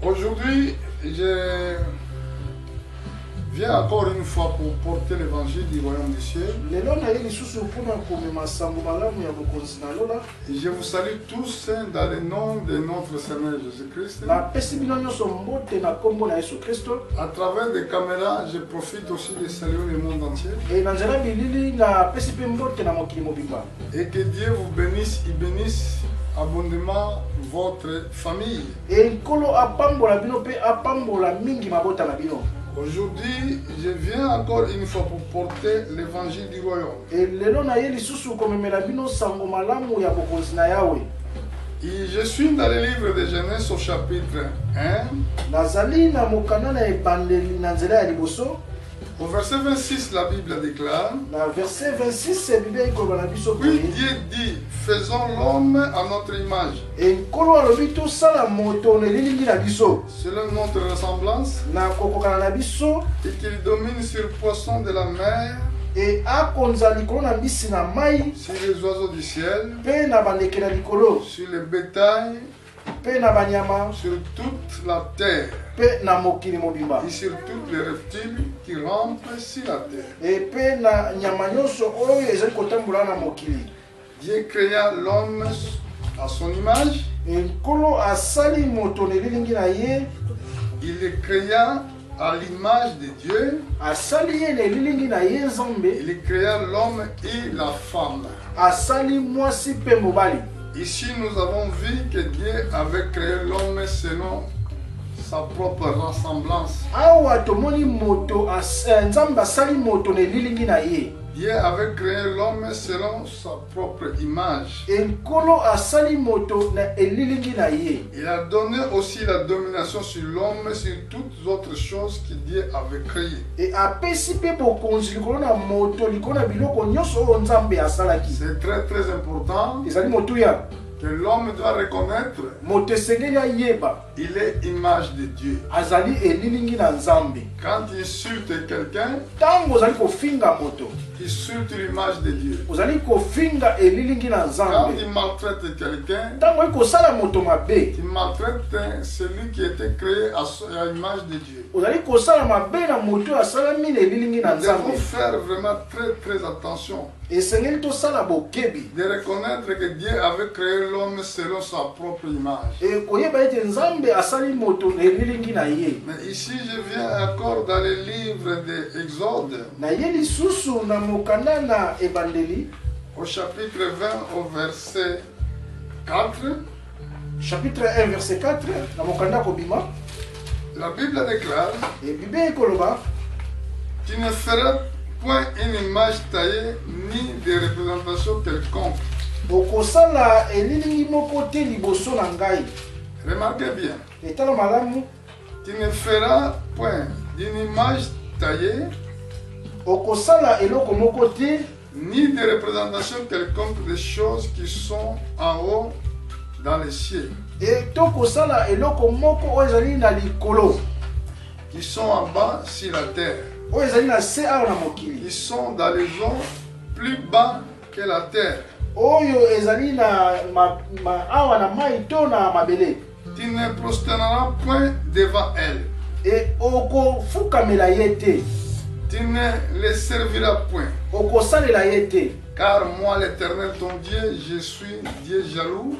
Aujourd'hui, je viens encore une fois pour porter l'évangile du royaume des cieux. Et je vous salue tous dans le nom de notre Seigneur Jésus-Christ. À travers des caméras, je profite aussi de saluer le monde entier. Et que Dieu vous bénisse, il bénisse abondamment votre famille. Aujourd'hui, je viens encore une fois pour porter l'évangile du royaume. Et je suis dans le livre de Genèse au chapitre 1. Au verset 26, la Bible déclare: Puis Dieu dit, faisons l'homme à notre image, selon notre ressemblance, et qu'il domine sur le poisson de la mer, sur les oiseaux du ciel, sur le bétail, sur toute la terre, et sur tous les reptiles qui rampent sur la terre. Dieu créa l'homme à son image. Il le créa à l'image de Dieu. Il créa l'homme et la femme. Ici, nous avons vu que Dieu avait créé l'homme selon sa propre ressemblance. Dieu avait créé l'homme selon sa propre image. Il a donné aussi la domination sur l'homme, sur toutes les autres choses que Dieu avait créées. C'est très très important que l'homme doit reconnaître il est image de Dieu. Quand il insulte quelqu'un, il insulte l'image de Dieu. Quand il maltraite quelqu'un, il maltraite celui qui était créé à l'image de Dieu. Nous devons faire vraiment très très attention de reconnaître que Dieu avait créé l'homme selon sa propre image. Mais ici je viens encore dans le livre de Exode, au chapitre 20 au verset 4. Chapitre 1 verset 4. La Bible déclare: Tu ne feras point une image taillée ni de représentation quelconque. Remarquez bien. Tu ne feras point d'une image taillée ni de représentation quelconque des choses qui sont en haut dans les cieux, qui sont en bas sur la terre, qui sont dans les eaux plus bas que la terre. Tu ne prosterneras point devant elles. Tu ne les serviras point. Car moi, l'Éternel, ton Dieu, je suis Dieu jaloux,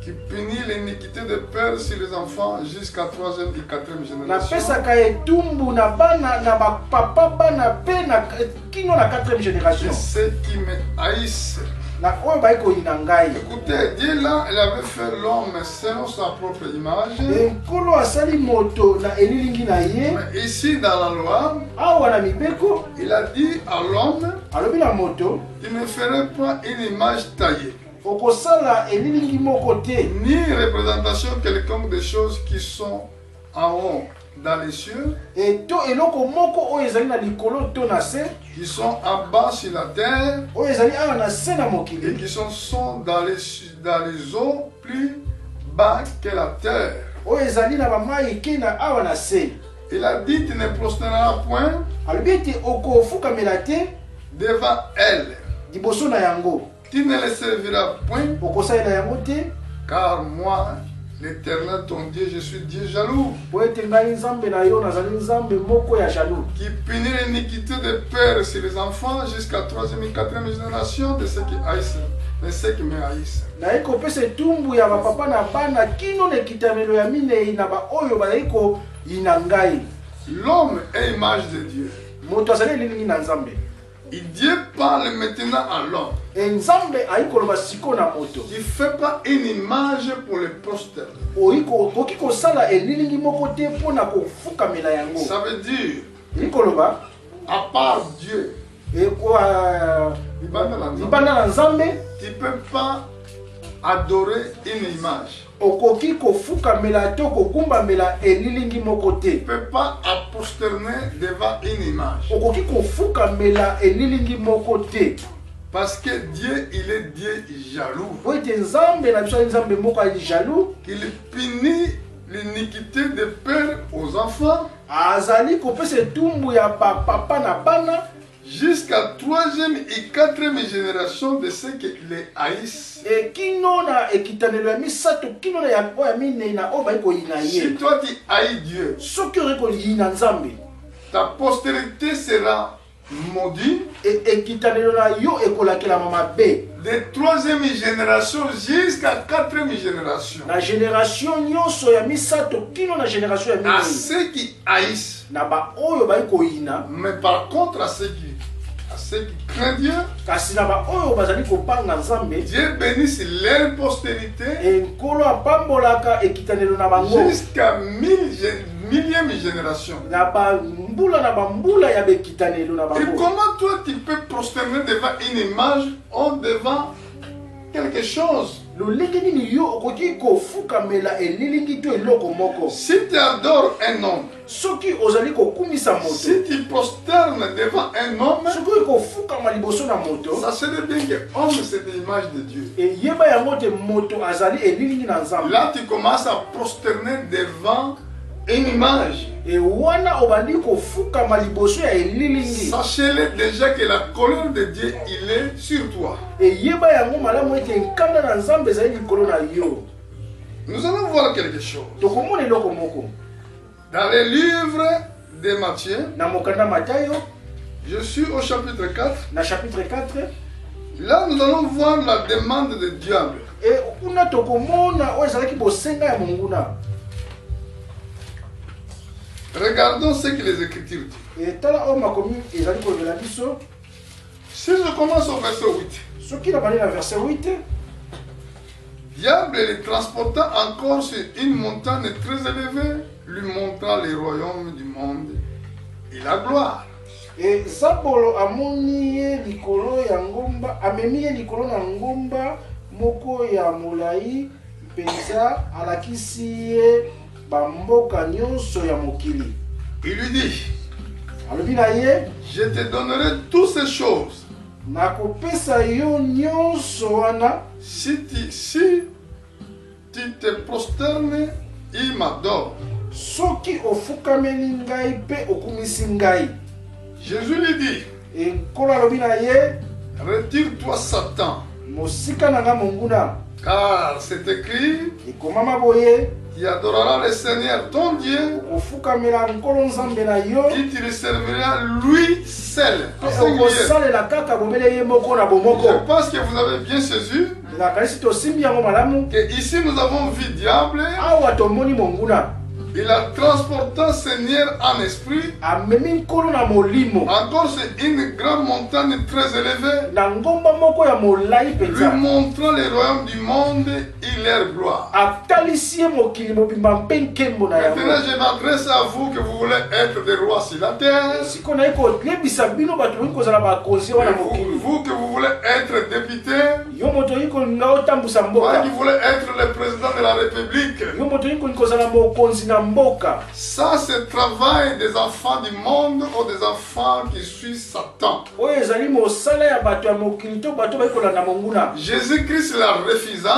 qui punit l'iniquité de père sur les enfants jusqu'à 3e et 4e génération. Et ceux qui me haïssent. Écoutez, Dieu là, il avait fait l'homme selon sa propre image. Mais ici dans la loi, il a dit à l'homme: Tu ne ferais pas une image taillée, ni représentation quelconque des choses qui sont en haut dans les cieux, qui sont en bas sur la terre, et qui sont dans les eaux plus bas que la terre. Il a dit: Tu ne prosterneras point devant elle. Tu ne les serviras point, Car moi, l'Éternel ton Dieu, je suis Dieu jaloux, qui punit l'iniquité des pères sur les enfants jusqu'à 3e et 4e génération de ceux qui haïssent, de ceux qui me haïssent. L'homme est image de Dieu. Et Dieu parle maintenant à l'homme. Il ne fait pas une image pour le prosterner. Ça veut dire, à part Dieu, tu ne peux pas adorer une image. Tu ne peux pas prosterner devant une image. Parce que Dieu, il est Dieu jaloux. Il punit l'iniquité des pères aux enfants jusqu'à 3e et 4e génération de ceux qui les haïssent. Si toi tu haïs Dieu, ta postérité sera maudite de 3e génération jusqu'à 4e génération. À ceux qui haïssent. Mais par contre à ceux qui craignent Dieu, Dieu bénisse leur postérité jusqu'à 1000e génération. Et comment toi tu peux prosterner devant une image ou devant quelque chose? Si tu adores un homme, si tu prosternes devant un homme, ça serait bien que l'homme c'est l'image de Dieu. Là tu commences à prosterner devant une image. Sachez-le déjà que la colère de Dieu il est sur toi. Nous allons voir quelque chose. Dans les livres de Matthieu, je suis au chapitre 4. Là nous allons voir la demande du diable. Regardons ce que les Écritures disent. Si je commence au verset 8. Diable les transporta encore sur une montagne très élevée, lui montrant les royaumes du monde et la gloire. Et Zabolo amoni likolo ya ngomba, amemi likolo na ngomba moko ya molai penza alakisi bamboka nyonso ya mokili. Il lui dit, alobi na ye, je te donnerai toutes ces choses. Nakopesa yo nyonso wana si tu te prosternes, il m'adore. Soki ofukameli ngai pe okumisi ngai. Jésus lui dit, nkolo alobi na ye, retire-toi Satan. Mosika na nga monguna. Car c'est écrit, ekomama boye, tu adoreras le Seigneur ton Dieu, et tu le serviras lui seul. Je pense que vous avez bien saisi que ici nous avons vu diable. Il a transporté Seigneur en esprit. Encore c'est une grande montagne très élevée. Lui montrant les royaumes du monde et leur gloire. Maintenant je m'adresse à vous que vous voulez être des rois sur la terre. Vous que vous voulez être député. Moi qui voulez être le président de la République. Ça c'est le travail des enfants du monde ou des enfants qui suivent Satan. Jésus-Christ l'a refusé.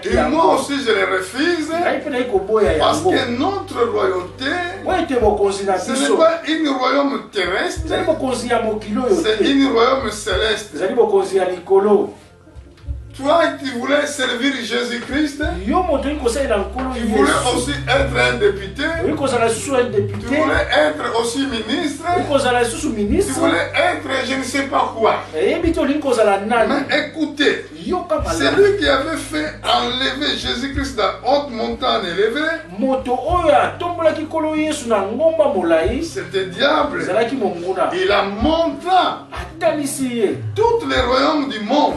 Et moi aussi je le refuse. Parce que notre royauté, ce n'est pas une royaume terrestre, c'est une royaume céleste. Toi qui voulais servir Jésus-Christ, tu voulais aussi être un député, tu voulais être aussi ministre, tu voulais être je ne sais pas quoi. Mais écoutez, c'est lui qui avait fait enlever Jésus-Christ de la haute montagne élevée. C'était diable. Il a montré tous les royaumes du monde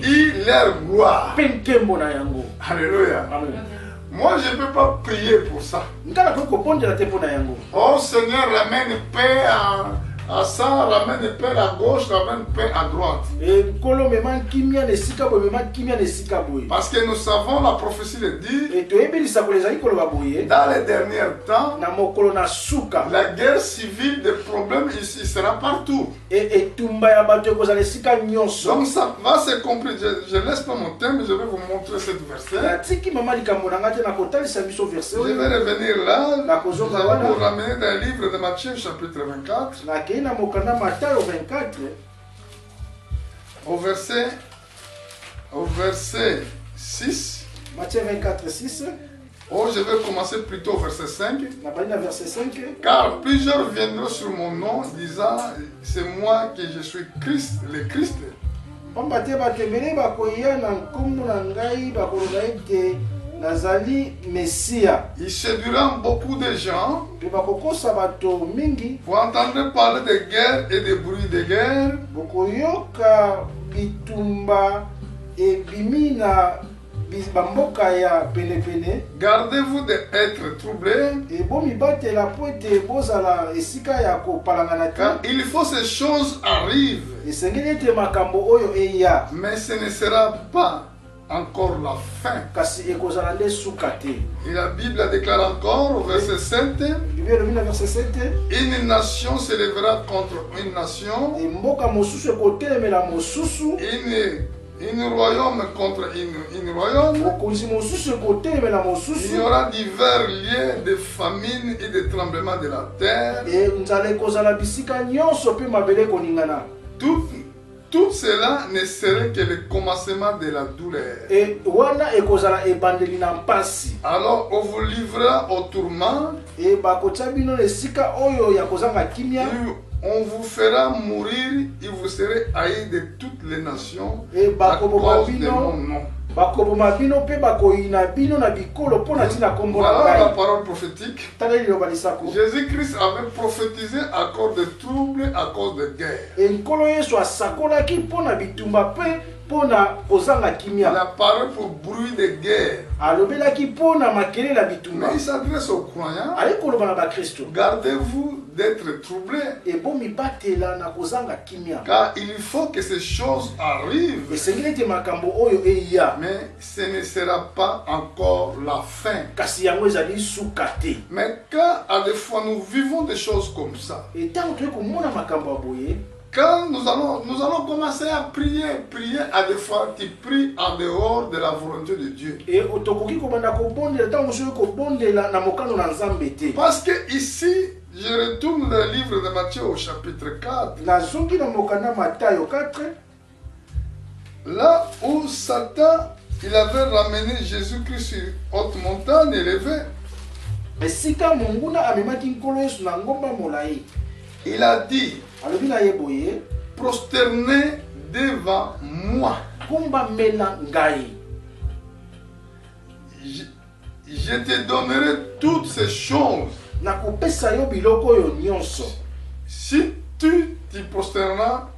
et leur gloire. Alléluia. Moi, je ne peux pas prier pour ça. Oh Seigneur, ramène paix à ça, ramène paix à gauche, ramène paix à droite. Parce que nous savons, la prophétie le dit, dans les derniers temps, la guerre civile, des problèmes, il sera partout. Donc ça va se comprendre. Je ne laisse pas mon thème, je vais vous montrer cette verset. Je vais revenir là, je vais vous ramener dans le livre de Matthieu, chapitre 24. Au verset 6. Matthieu 24, 6. Oh, je vais commencer plutôt au verset 5. Car plusieurs viendront sur mon nom, disant, c'est moi que je suis Christ, le Christ. Il séduira beaucoup de gens. Vous entendrez parler de guerre et de bruit de guerre. Gardez-vous d'être troublés. Car il faut que ces choses arrivent. Mais ce ne sera pas encore la fin. Et la Bible déclare encore au verset 7, une nation se lèvera contre une nation, une royaume contre une royaume. Il y aura divers lieux de famine et de tremblements de la terre. Tout cela ne serait que le commencement de la douleur. Alors on vous livrera au tourment. On vous fera mourir et vous serez haïs de toutes les nations à cause de mon nom. Voilà la parole prophétique. Jésus-Christ avait prophétisé à cause de troubles, à cause de guerre. La parole pour bruit de guerre. Mais il s'adresse aux croyants. Gardez-vous d'être troublés. Car il faut que ces choses arrivent. Mais ce ne sera pas encore la fin. Mais quand à des fois nous vivons des choses comme ça, quand nous allons commencer à prier à des fois tu pries en dehors de la volonté de Dieu. Parce que ici, je retourne dans le livre de Matthieu au chapitre 4. Là où Satan, il avait ramené Jésus-Christ sur haute montagne élevée. Il a dit, prosternez devant moi. Je te donnerai toutes ces choses. Si tu t'y prosterneras,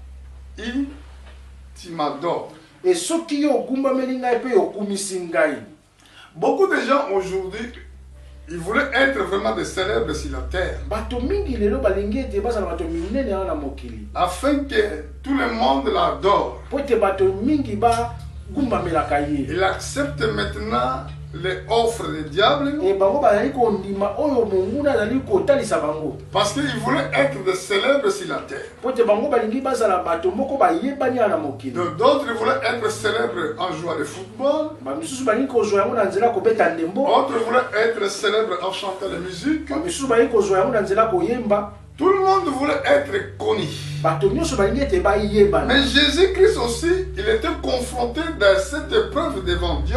tu m'adores. Beaucoup de gens aujourd'hui, ils voulaient être vraiment des célèbres sur la terre. Afin que tout le monde l'adore. Il accepte maintenant les offres des diables. Parce qu'ils voulaient être des célèbres sur la terre. D'autres voulaient être célèbres en jouant le football. D'autres voulaient être célèbres en chantant la musique. Tout le monde voulait être connu. Mais Jésus-Christ aussi, il était confronté dans cette épreuve devant Dieu.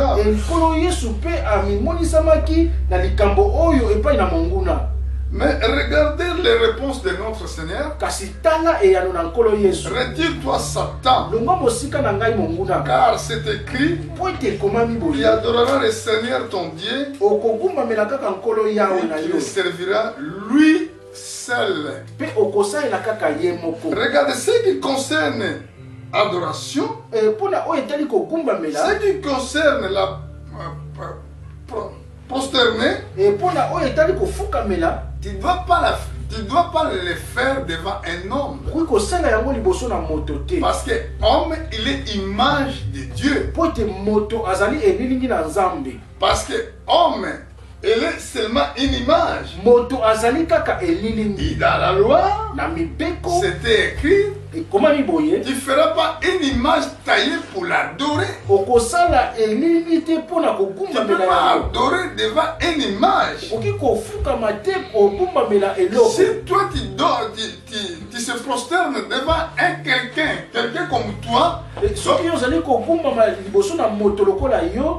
Mais regardez les réponses de notre Seigneur. Retire-toi Satan. Car c'est écrit, tu adoreras le Seigneur ton Dieu et tu le serviras lui seul. Regardez ce qui concerne adoration, ce qui concerne la prosterner, tu ne dois pas le faire devant un homme. Parce que homme, il est image de Dieu. Parce que homme, il est seulement une image. Et dans la loi, c'était écrit, tu ne feras pas une image taillée pour l'adorer. Tu ne peux pas adorer devant une image. Si toi tu se prosternes devant quelqu'un comme toi,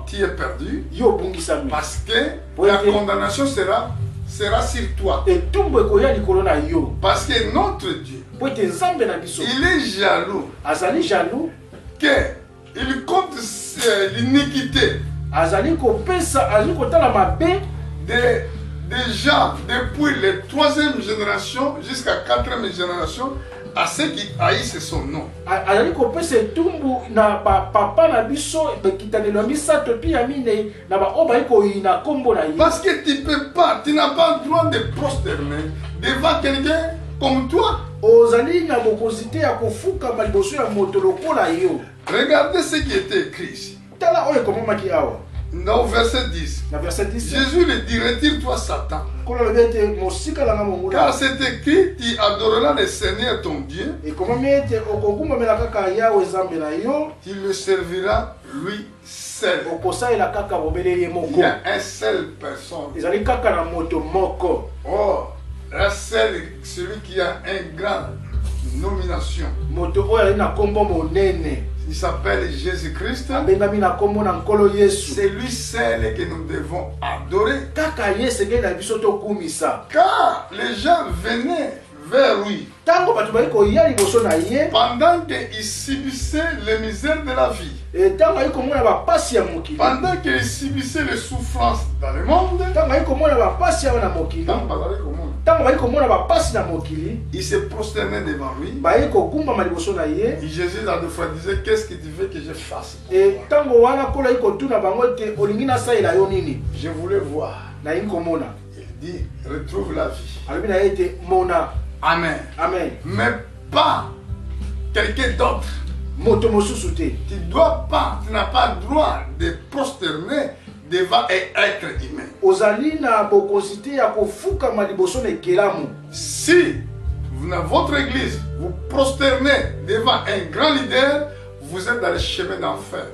tu es perdu. Parce que la condamnation sera sur toi. Parce que notre Dieu, il est jaloux qu'il compte l'iniquité des gens depuis la 3e génération jusqu'à 4e génération à ceux qui haïssent son nom. Parce que tu n'as pas le droit de prosterner devant quelqu'un comme toi. Regardez ce qui était écrit ici. Dans verset 10, Jésus le dit, retire-toi Satan. Car c'est écrit, tu adoreras le Seigneur ton Dieu. Tu le serviras lui seul. Il y a un seul personne. Oh, la seule, celui qui a une grande nomination. Il s'appelle Jésus-Christ. C'est lui seul que nous devons adorer. Car les gens venaient vers lui pendant qu'il subissait les misères de la vie. Pendant qu'il subissait les souffrances dans le monde, il se prosternait devant lui. Et Jésus a deux fois disait, qu'est-ce que tu veux que je fasse? Je voulais voir. Il dit, retrouve la vie. Amen. Mais pas quelqu'un d'autre. Tu n'as pas le droit de prosterner devant un être humain. Si dans votre église vous prosternez devant un grand leader, vous êtes dans le chemin d'enfer.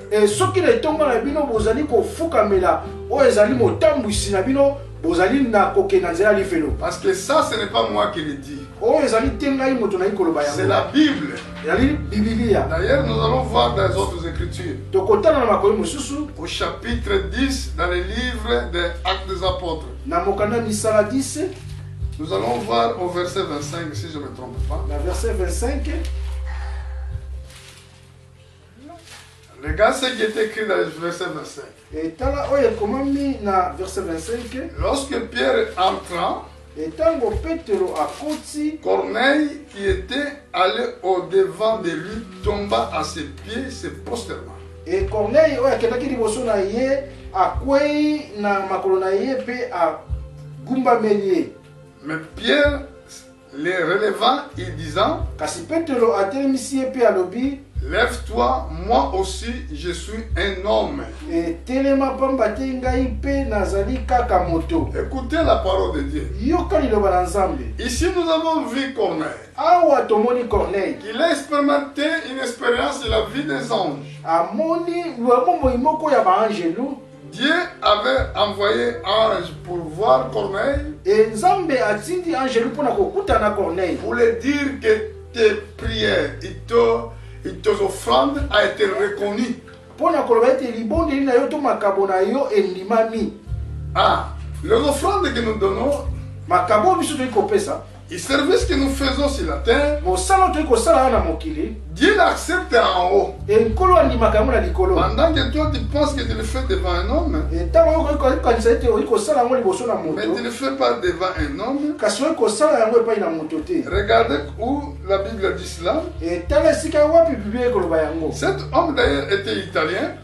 Parce que ça, ce n'est pas moi qui le dis. C'est la Bible. D'ailleurs, nous allons voir dans les autres écritures. Au chapitre 10, dans le livre des Actes des Apôtres. Nous allons voir au verset 25, si je ne me trompe pas. Verset 25. Regarde ce qui est écrit dans le verset 25. Lorsque Pierre entra, Corneille, qui était allé au-devant de lui, tomba à ses pieds, se prosterna. Et Corneille, mais Pierre les relevant et disant, lève-toi, moi aussi je suis un homme. Écoutez la parole de Dieu. Ici nous avons vu Corneille. Il a expérimenté une expérience de la vie des anges. Dieu avait envoyé ange pour voir Corneille. Pour lui dire que tes prières et tes offrandes a été reconnue. Ah, les offrandes que nous donnons, les services que nous faisons sur la terre, Dieu l'accepte en haut. Pendant que toi tu penses que tu le fais devant un homme, mais tu ne le fais pas devant un homme. Regardez où la Bible dit cela. Cet homme d'ailleurs était italien.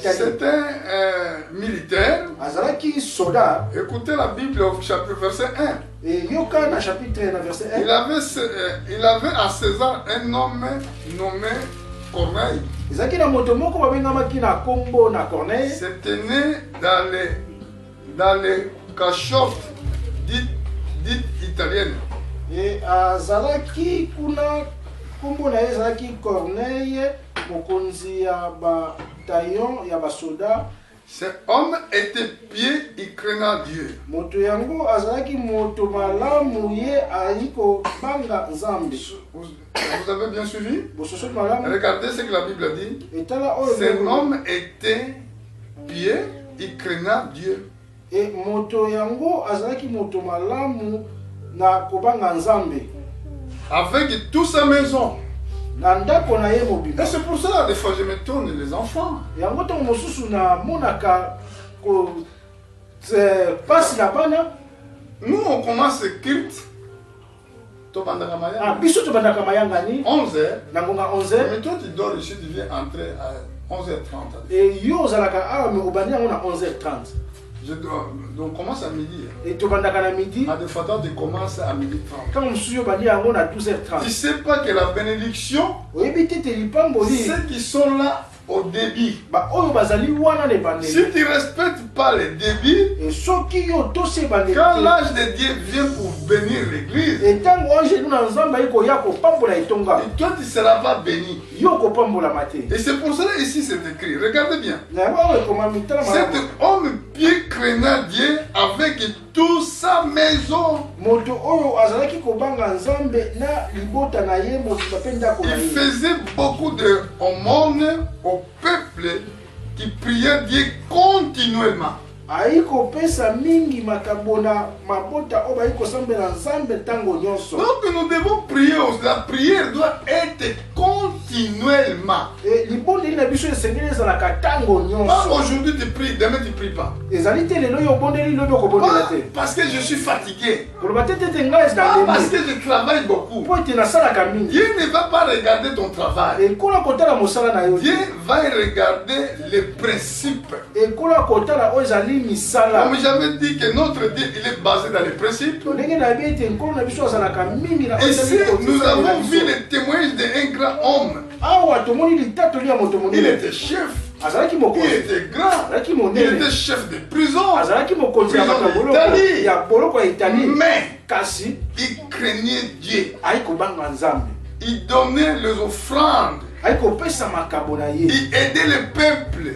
C'était un militaire. Écoutez la Bible au chapitre verset 1. Il avait à César un homme nommé Corneille. C'était né dans les cachottes dites italiennes. Et Azalaki kuna kombo na ezalaki Corneille mokonzi ya bataillon ya basoda. Cet homme était pieux et craignant Dieu. Moto yango azalaki moto malamu ye aliko banga nzambe. Vous avez bien suivi? Regardez ce que la Bible dit. Cet homme était pieux et craignant Dieu. Et moto yango azalaki moto malamu na kobanga nzambe. Avec toute sa maison. Et c'est pour ça des fois je me tourne les enfants. Nous on commence le culte 11h. Mais toi tu dors ici, tu viens entrer à 11h30. Donc on commence à midi. Et tu vas à midi. À des fois tu commences à midi 30. Quand on suit à 12h30. Tu sais pas que la bénédiction, ceux qui sont là au débit. Si tu ne respectes pas les débits, quand l'âge de Dieu vient pour bénir l'église, et toi tu ne seras pas béni. Et c'est pour cela ici c'est écrit. Regardez bien. Cet homme pieux craignant Dieu avec toute sa maison. Il faisait beaucoup d'aumônes au peuple qui priait Dieu continuellement. Donc nous devons prier, la prière doit être continuellement. Pas aujourd'hui tu pries, demain tu ne pries pas. Parce que je suis fatigué. Parce que je travaille beaucoup. Dieu ne va pas regarder ton travail. Dieu va regarder les principes. Comme j'avais dit que notre Dieu il est basé dans les principes. Ici nous avons vu le témoignage d'un grand homme. Il était chef. Il était grand. Il était chef de prison. Mais il craignait Dieu. Il donnait les offrandes. Il aidait le peuple.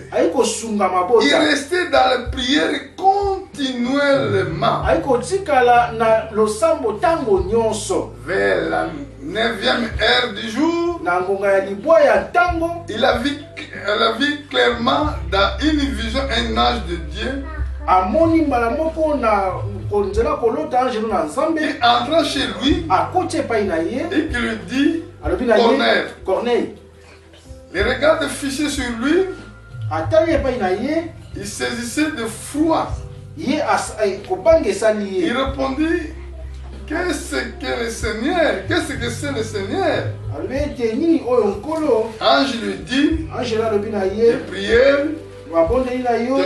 Il restait dans la prière continuellement. Vers la 9e heure du jour, il a vu clairement dans une vision un ange de Dieu. Il entra chez lui et qui lui dit Corneille. Les regards fixés sur lui, il saisissait de froid. Il répondit, qu'est-ce que le Seigneur? Qu'est-ce que c'est le Seigneur? Ange lui dit, les prières, les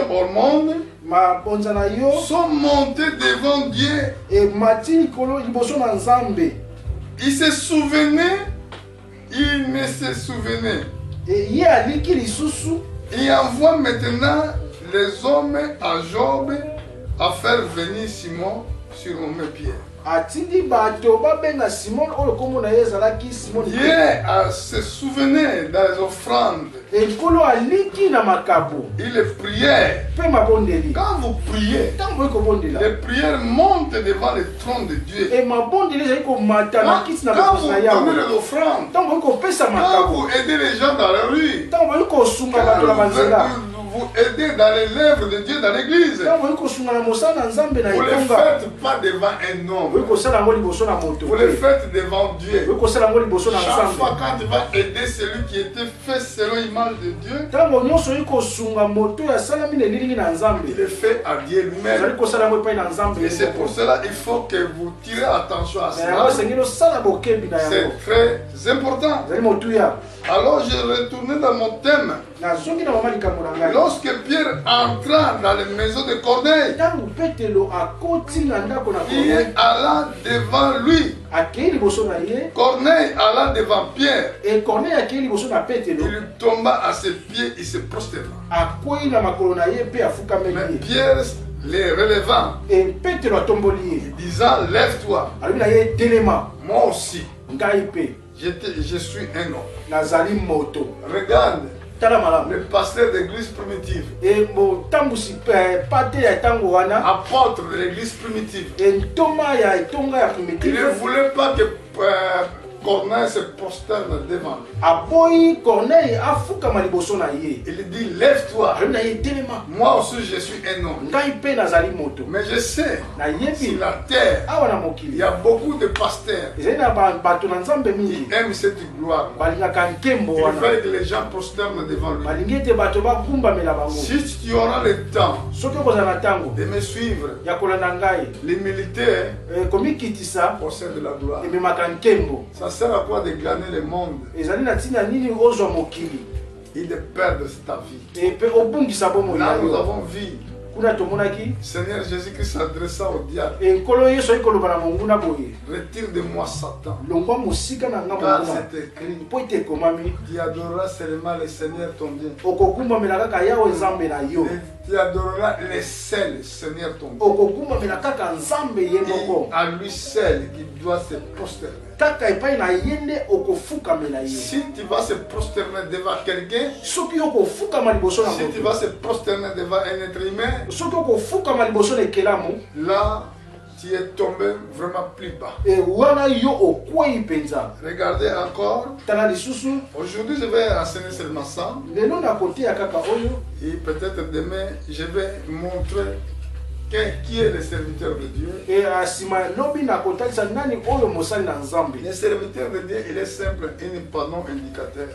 hormones sont montées devant Dieu. Il se souvenait, il ne se souvenait. Il envoie maintenant les hommes à Job à faire venir Simon surnommé Pierre. Dieu se souvenait dans les offrandes. Il priait. Quand vous priez, les prières montent devant le trône de Dieu. Quand vous donnez les offrandes, quand vous aidez les gens dans la rue, vous aidez dans les lèvres de Dieu dans l'église. Vous ne le faites pas devant un homme. Vous le faites devant Dieu. Chaque fois quand tu vas aider celui qui était fait selon l'image de Dieu, il est fait à Dieu lui-même. Et c'est pour cela qu'il faut que vous tirez attention à cela. C'est très important. Alors je retournais dans mon thème. Lorsque Pierre entra dans la maison de Corneille, Pierre alla devant lui. Corneille alla devant Pierre. Il lui tomba à ses pieds, il se prosterna. Mais Pierre les relevant, disant lève-toi. Moi aussi, je suis un homme. Regarde le pasteur de l'église primitive, apôtre de l'église primitive. Il ne voulait pas que Corneille se prosterne devant lui. Il dit lève-toi. Moi aussi je suis un homme. Mais je sais sur la terre il y a beaucoup de pasteurs qui aiment cette gloire. Il veut que les gens prosternent devant lui. Si tu auras le temps de me suivre, l'humilité possède de la gloire. Ça sert à quoi de gagner le monde et de perdre ta vie? Là nous avons vu Seigneur Jésus-Christ s'adressa au diable. Retire de moi Satan. Car c'est écrit, tu adoreras seulement le Seigneur ton Dieu. Tu adoreras le seul Seigneur ton Dieu. Et à lui seul qui doit se prosterner. Si tu vas se prosterner devant quelqu'un, si tu vas se prosterner devant un être humain, là tu es tombé vraiment plus bas. Regardez encore. Aujourd'hui je vais enseigner seulement ça. Et peut-être demain je vais montrer qui est le serviteur de Dieu. Le serviteur de Dieu, il est simple, un panneau indicateur.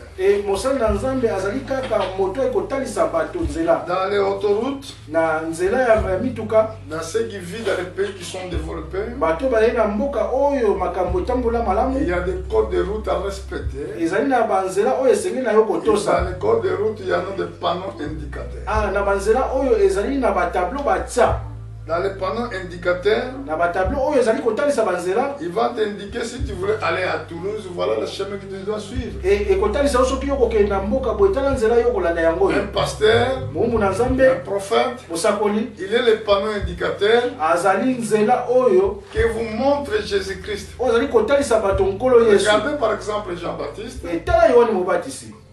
Dans les autoroutes, dans ceux qui vivent dans les pays qui sont développés, il y a des codes de route à respecter. Et dans les codes de route, il y a des panneaux indicateurs. Dans les panneaux indicateurs, il va t'indiquer si tu voulais aller à Toulouse, voilà le chemin que tu dois suivre. Un pasteur, un prophète, il est le panneau indicateur qui vous montre Jésus-Christ. Regardez par exemple Jean-Baptiste.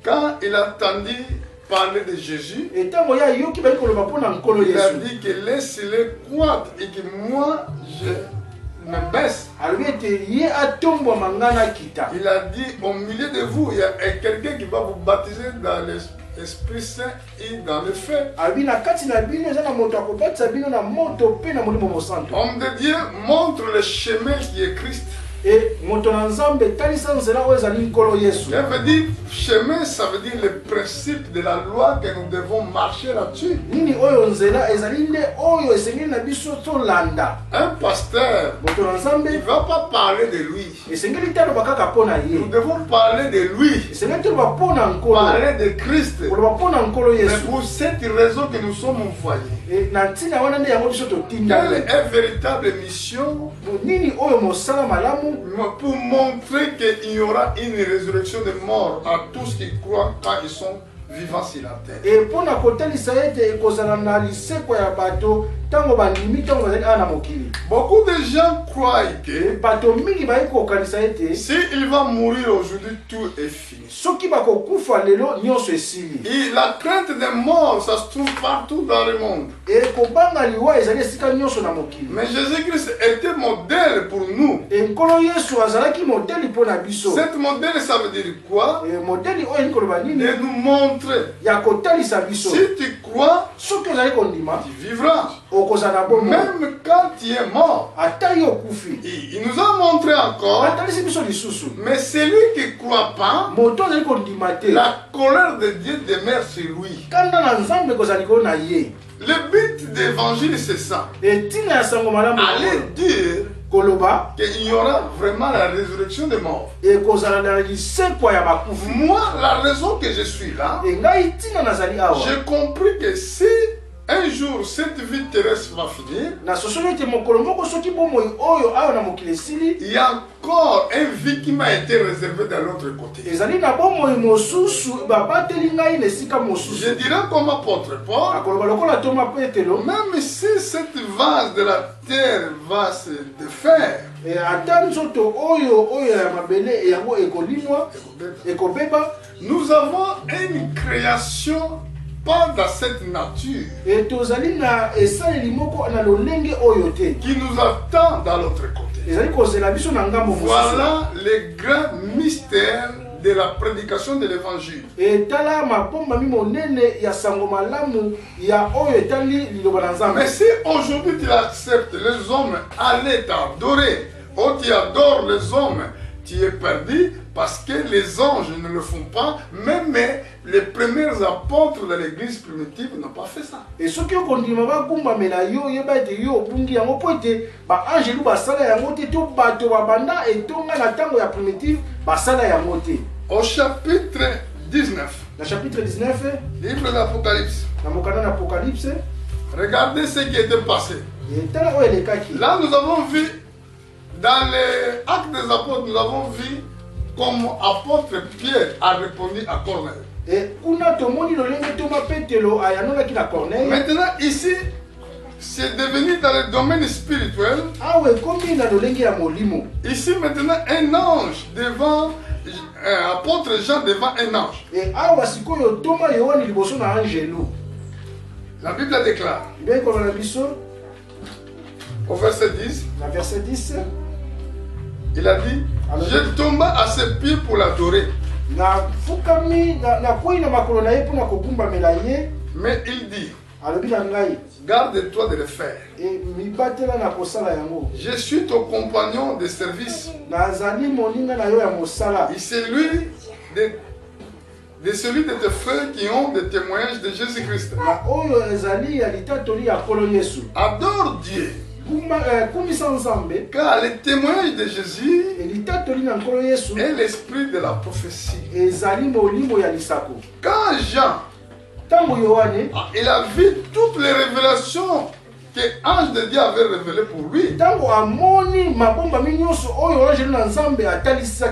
Quand il attendit parler de Jésus, il a dit que laissez-le croître et que moi je me baisse. Il a dit au milieu de vous, il y a quelqu'un qui va vous baptiser dans l'Esprit Saint et dans le feu. Homme de Dieu montre le chemin qui est Christ. Et ça veut dire chemin, ça veut dire le principe de la loi que nous devons marcher là-dessus. Un pasteur, il ne va pas parler de lui. Nous devons parler de lui, parler de Christ. Mais pour cette raison que nous sommes envoyés. Quelle est une véritable mission pour montrer qu'il y aura une résurrection des morts à tous qui croient quand ils sont vivant sur la terre. Et pour la côté l'Israël, Beaucoup de gens croient que s'il va mourir aujourd'hui, tout est fini. Et la crainte des morts, ça se trouve partout dans le monde. Mais Jésus-Christ était modèle pour nous. Cette modèle, ça veut dire quoi? De nous montrer. Si tu crois, tu vivras. Même quand tu es mort. Il nous a montré encore. Mais celui qui ne croit pas, la colère de Dieu demeure sur lui. Le but de l'évangile, c'est ça. Allez dire qu'il y aura vraiment la résurrection des morts. Moi, la raison que je suis là, j'ai compris que si un jour cette vie terrestre va finir, il y a encore une vie qui m'a été réservée de l'autre côté. Je dirais comme apôtre Paul, même si cette vase de la terre va se défaire, nous avons une création pas dans cette nature qui nous attend dans l'autre côté. Voilà les grands mystères de la prédication de l'évangile. Mais si aujourd'hui tu acceptes les hommes allaient t'adorer, ou tu adores les hommes, tu es perdu parce que les anges ne le font pas, même les premiers apôtres de l'église primitive n'ont pas fait ça. Et ce qui au chapitre 19, livre d'Apocalypse, regardez ce qui était passé. Là, nous avons vu, dans les actes des apôtres, nous avons vu comme apôtre Pierre a répondu à Corneille. Maintenant, ici, c'est devenu dans le domaine spirituel. Ici, maintenant, un ange devant, apôtre Jean devant un ange. La Bible déclare, au verset 10, il a dit, je tomba à ses pieds pour l'adorer. Mais il dit, garde-toi de le faire. Je suis ton compagnon de service. Et celui de tes frères qui ont des témoignages de Jésus-Christ. Adore Dieu. Car le témoignage de Jésus est l'esprit de la prophétie. Quand Jean il a vu toutes les révélations que l'ange de Dieu avait révélées pour lui,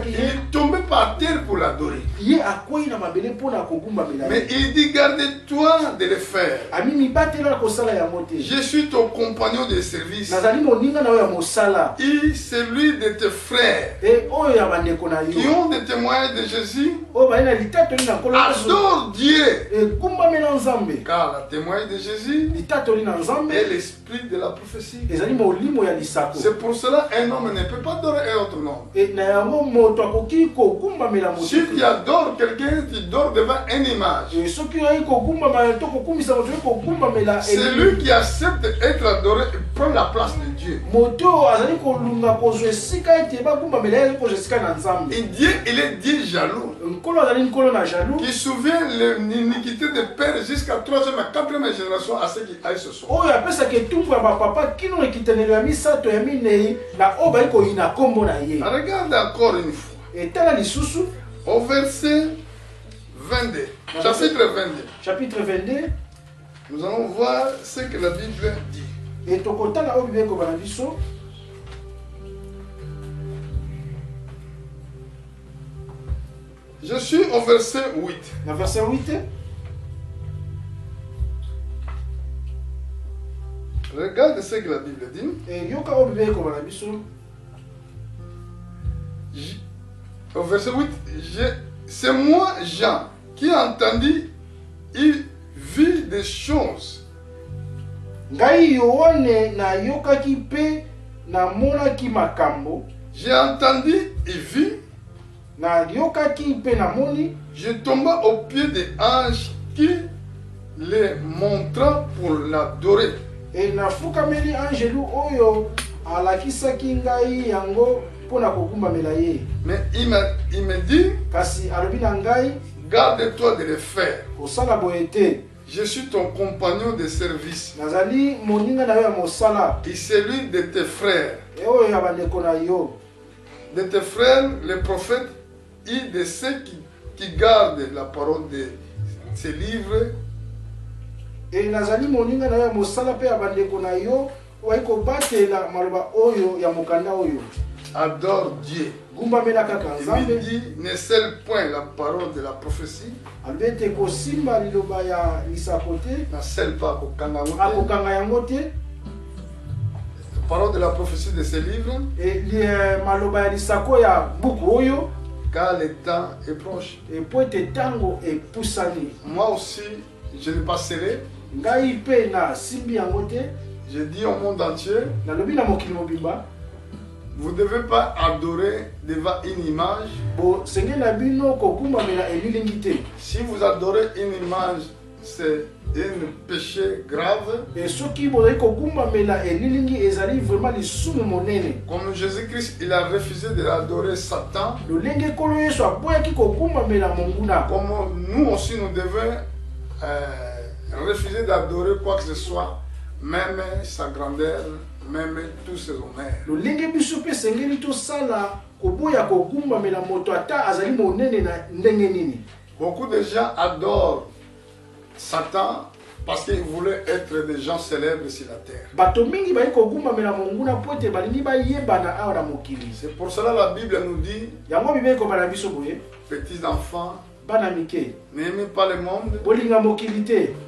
il est tombé par terre pour l'adorer. Mais il dit, garde-toi de le faire. Je suis ton compagnon de service. Et celui de tes frères qui ont des témoignages de Jésus. Adore Dieu. Car le témoignage de Jésus est l'esprit de la prophétie. C'est pour cela un homme ne peut pas adorer un autre homme. Si tu adores quelqu'un, tu adores devant une image. Celui qui accepte d'être adoré prend la place de Dieu. Et Dieu, il est Dieu jaloux. Qui souvient l'iniquité des pères jusqu'à 3e et 4e génération à ceux qui aillent ce soir. Regarde encore une fois. Au verset 22. Chapitre 22. Nous allons voir ce que la Bible dit. Je suis au verset 8. Regarde ce que la Bible dit. Au verset 8, c'est moi, Jean, qui ai entendu et vu des choses. J'ai entendu et vu. Je tomba au pied des anges qui les montra pour l'adorer. Mais il me dit, garde-toi de les faire. Je suis ton compagnon de service et celui de tes frères. De tes frères, les prophètes, et de ceux qui gardent la parole de ces livres. Et nazali moninga na ya mosala pe abandeko na yo waiko batela maloba oyo ya mokanda oyo. Adore Dieu. Gumba mela kaka nzambe. Il dit ne scelle point la parole de la prophétie. Albete ko simba liloba ya lisakote. Na scelle pas ko kanga ngote. Akokanga yango te. La parole de la prophétie de ces livres. Et maloba ya lisako ya buku oyo. Car le temps est proche. Et poete tango et pusani. Moi aussi je ne passerai. Je dis au monde entier, vous ne devez pas adorer devant une image. Si vous adorez une image, c'est un péché grave. Comme Jésus-Christ, il a refusé d'adorer Satan. Comme nous aussi, nous devons refuser d'adorer quoi que ce soit, même sa grandeur, même tous ses honneurs. Beaucoup de gens adorent Satan parce qu'ils voulaient être des gens célèbres sur la terre. C'est pour cela que la Bible nous dit, petits enfants, n'aimez pas le monde,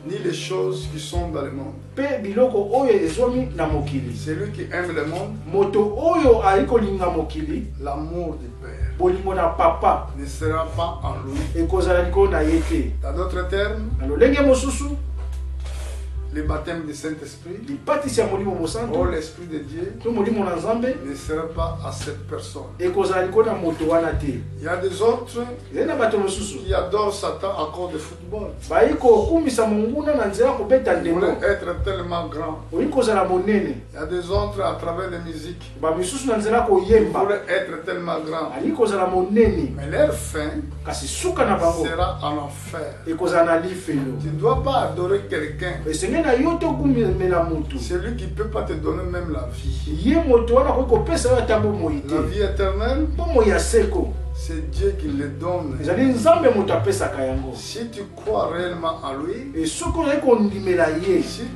ni les choses qui sont dans le monde. Celui qui aime le monde, l'amour du Père ne sera pas en lui. Dans d'autres termes, le baptême du Saint-Esprit, oh l'Esprit de Dieu, ne sera pas à cette personne. Il y a des autres qui adorent Satan à cause du football. Ils voulaient être tellement grands. Il y a des autres à travers la musique. Ils voulaient être tellement grands. Mais leur fin sera en enfer. Tu ne dois pas adorer quelqu'un. Celui qui ne peut pas te donner même la vie. La vie éternelle, c'est Dieu qui le donne. Si tu crois réellement en lui, si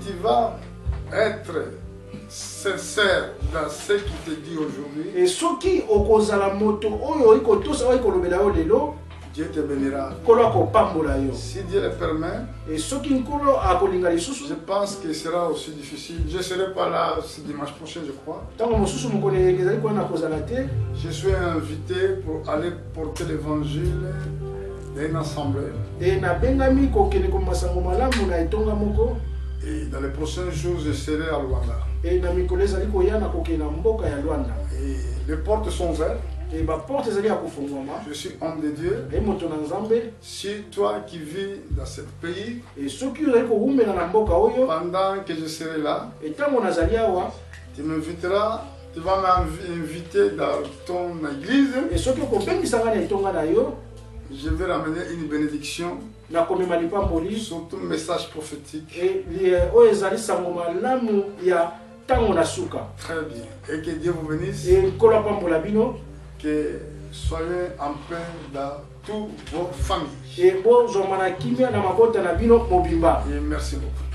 tu vas être sincère dans ce qu'il te dit aujourd'hui, Dieu te bénira. Si Dieu le permet, je pense que ce sera aussi difficile. Je ne serai pas là ce dimanche prochain, je crois. Je suis invité pour aller porter l'évangile d'une assemblée. Et dans les prochains jours, je serai à Luanda. Et les portes sont ouvertes. Je suis homme de Dieu. Si toi qui vis dans ce pays, pendant que je serai là, tu m'inviteras, tu vas m'inviter dans ton église. Je vais ramener une bénédiction, surtout un message prophétique. Très bien. Et que Dieu vous bénisse. Que soyez en paix dans toutes vos familles. Et merci beaucoup.